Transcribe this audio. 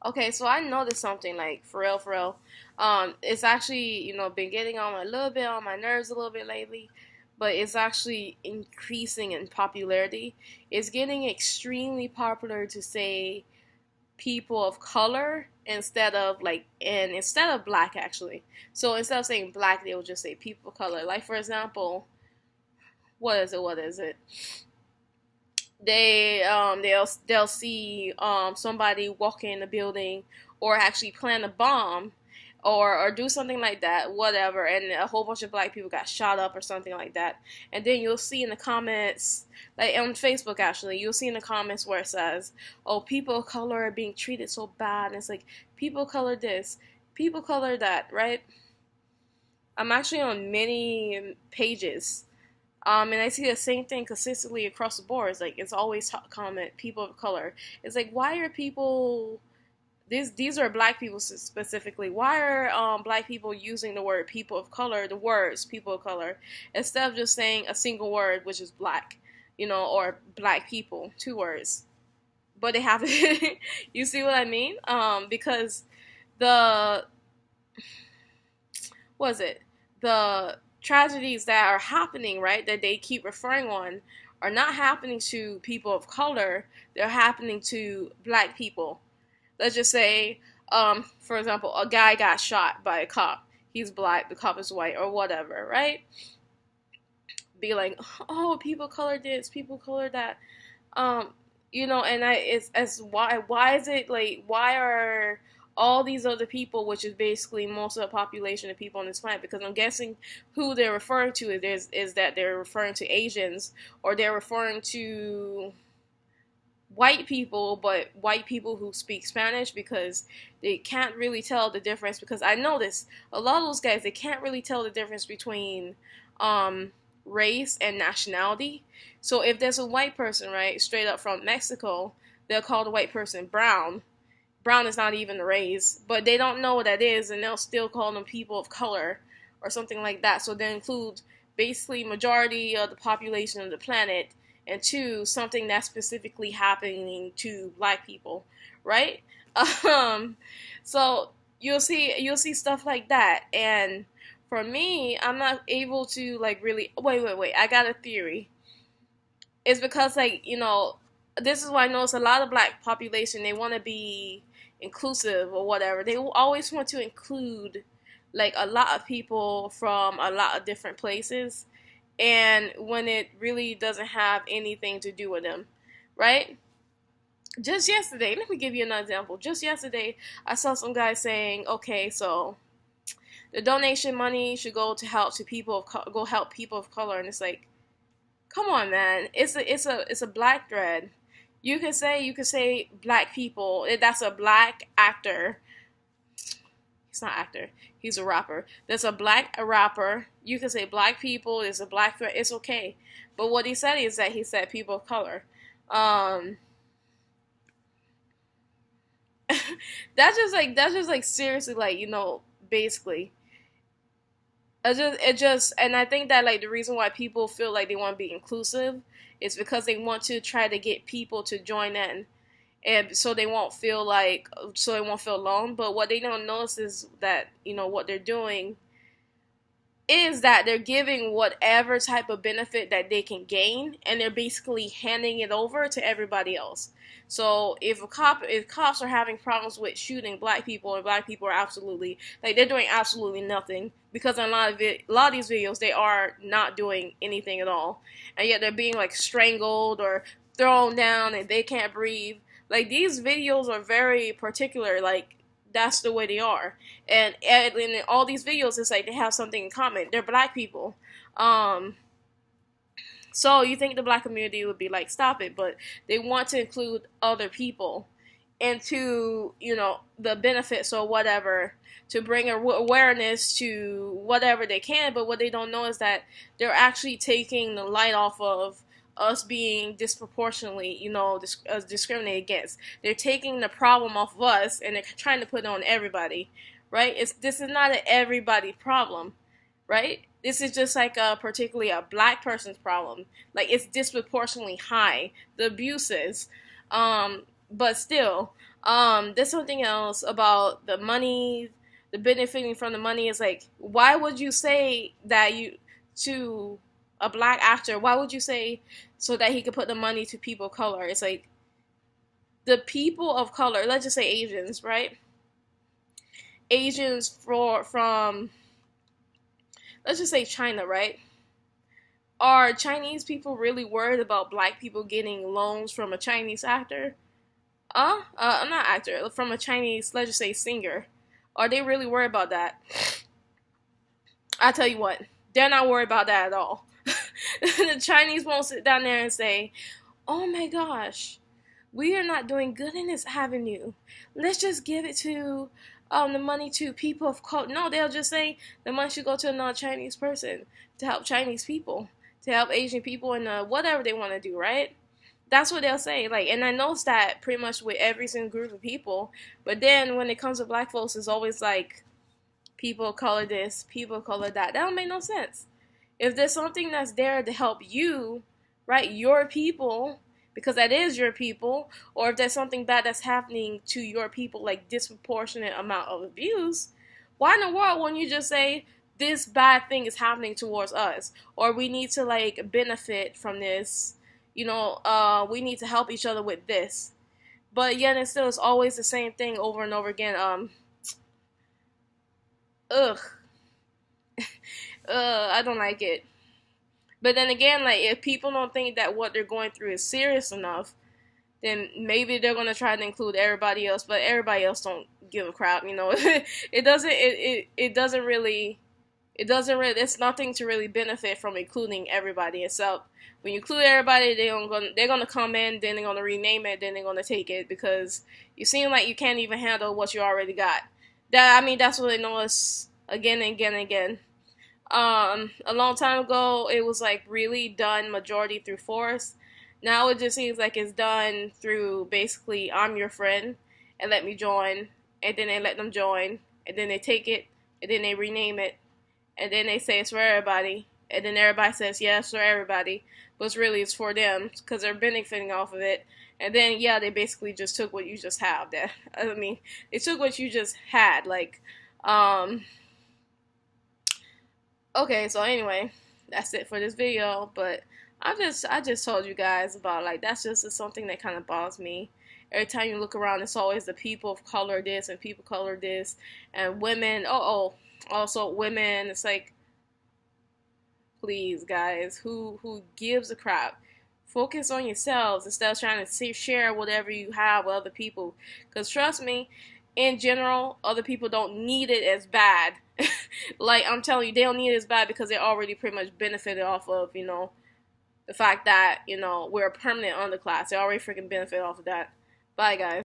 Okay, so I noticed something like for real. It's actually been getting on a little bit on my nerves a little bit lately, but it's actually increasing in popularity. It's getting extremely popular to say people of color instead of black actually. So instead of saying black, they will just say people of color. Like for example, what is it? What is it? They'll see somebody walking in the building or actually plant a bomb or do something like that, whatever, and a whole bunch of black people got shot up or something like that. And then you'll see in the comments, like on Facebook actually, you'll see in the comments where it says, "Oh, people of color are being treated so bad." And it's like people of color this, people of color that, right? I'm actually on many pages and I see the same thing consistently across the board. It's like it's always comment people of color. It's like why are people these are black people specifically. Why are black people using the word people of color, the words people of color, instead of just saying a single word, which is black, or black people, two words. But they have it. You see what I mean? Because the was it the tragedies that are happening, right, that they keep referring on are not happening to people of color, they're happening to black people. Let's just say, for example, a guy got shot by a cop. He's black, the cop is white, or whatever, right? Be like, oh, people of color this, people of color that. Um, and it's as why is it like why are all these other people, which is basically most of the population of people on this planet, because I'm guessing who they're referring to is that they're referring to Asians or they're referring to white people, but white people who speak Spanish because they can't really tell the difference. Because I noticed a lot of those guys, they can't really tell the difference between um, race and nationality. So if there's a white person, right, straight up from Mexico, they'll call the white person brown. Brown is not even a race, but they don't know what that is, and they'll still call them people of color or something like that. So they include basically majority of the population of the planet, and two, something that's specifically happening to black people, right? Um, so you'll see stuff like that, and for me, I'm not able to like really wait. I got a theory. It's because this is why I notice a lot of black population, they want to be inclusive or whatever. They always want to include like a lot of people from a lot of different places, and when it really doesn't have anything to do with them, right? Just yesterday, let me give you another example. Just yesterday, I saw some guy saying, okay, so the donation money should go to help to people go help people of color, and it's like, come on, man. It's a black thread. You can say black people. That's a black actor. He's not actor. He's a rapper. There's a rapper. You can say black people. There's a black thread. It's okay. But what he said is that he said people of color. Um, that's just like seriously like basically and I think that like the reason why people feel like they want to be inclusive is because they want to try to get people to join in, and so they won't feel alone. But what they don't notice is that what they're doing is that they're giving whatever type of benefit that they can gain, and they're basically handing it over to everybody else. So if cops are having problems with shooting black people, and black people are absolutely like they're doing absolutely nothing, because in a lot of these videos they are not doing anything at all, and yet they're being like strangled or thrown down and they can't breathe. Like these videos are very particular. Like that's the way they are. And in all these videos, it's like they have something in common. They're black people. Um, so you think the black community would be like, stop it, but they want to include other people into, the benefits or whatever to bring awareness to whatever they can. But what they don't know is that they're actually taking the light off of us being disproportionately, discriminated against. They're taking the problem off of us and they're trying to put it on everybody, right? This is not an everybody problem, right? This is just like particularly a black person's problem. Like it's disproportionately high, the abuses, but still, There's something else about the money, the benefiting from the money is like, why would you say that you to a black actor? Why would you say so that he could put the money to people of color? It's like the people of color. Let's just say Asians, right? Asians from let's just say China, right? Are Chinese people really worried about black people getting loans from a Chinese actor? Not actor, from a Chinese, let's just say singer. Are they really worried about that? I tell you what, they're not worried about that at all. The Chinese won't sit down there and say, "Oh my gosh, we are not doing good in this avenue. Let's just give it to the money to people of color." No, they'll just say the money should go to a non-Chinese person to help Chinese people, to help Asian people, and whatever they want to do, right? That's what they'll say. Like, and I noticed that pretty much with every single group of people. But then when it comes to black folks, it's always like people of color this, people of color that. That don't make no sense. If there's something that's there to help you, right, your people, because that is your people, or if there's something bad that's happening to your people, like disproportionate amount of abuse, why in the world wouldn't you just say this bad thing is happening towards us, or we need to like benefit from this, we need to help each other with this. But yet and still, it's always the same thing over and over again. Ugh, I don't like it. But then again, like if people don't think that what they're going through is serious enough, then maybe they're gonna try to include everybody else. But everybody else don't give a crap. It doesn't. It doesn't really. It doesn't really. It's nothing to really benefit from including everybody. Itself. When you include everybody, they're gonna come in, then they're gonna rename it, then they're gonna take it because you seem like you can't even handle what you already got. That's what I noticed again and again and again. A long time ago, it was like really done majority through force. Now it just seems like it's done through basically I'm your friend and let me join, and then they let them join, and then they take it, and then they rename it, and then they say it's for everybody, and then everybody says yes for everybody, but it's for them because they're benefiting off of it. And then yeah, they basically just took what you just have. They took what you just had. Like, okay, so anyway, that's it for this video. But I just told you guys about like that's just something that kind of bothers me. Every time you look around, it's always the people of color this and people of color this and women. Also women. It's like, please, guys, who gives a crap? Focus on yourselves instead of trying to share whatever you have with other people. Because trust me, in general, other people don't need it as bad. Like, I'm telling you, they don't need it as bad because they already pretty much benefited off of, the fact that, we're a permanent underclass. They already freaking benefit off of that. Bye, guys.